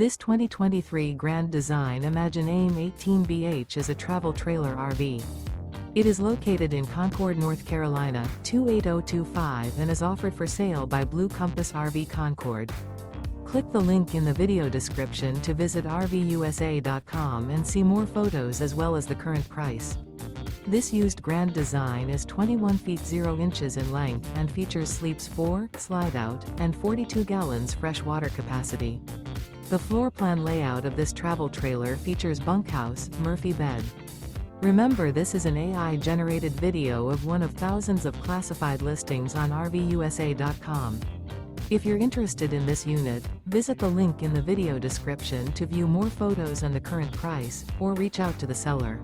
This 2023 Grand Design Imagine AIM 18BH is a travel trailer RV. It is located in Concord, North Carolina, 28025 and is offered for sale by Blue Compass RV Concord. Click the link in the video description to visit RVUSA.com and see more photos as well as the current price. This used Grand Design is 21 feet 0 inches in length and features sleeps 4, slide-out, and 42 gallons fresh water capacity. The floor plan layout of this travel trailer features bunkhouse, Murphy bed. Remember, this is an AI-generated video of one of thousands of classified listings on RVUSA.com. If you're interested in this unit, visit the link in the video description to view more photos and the current price, or reach out to the seller.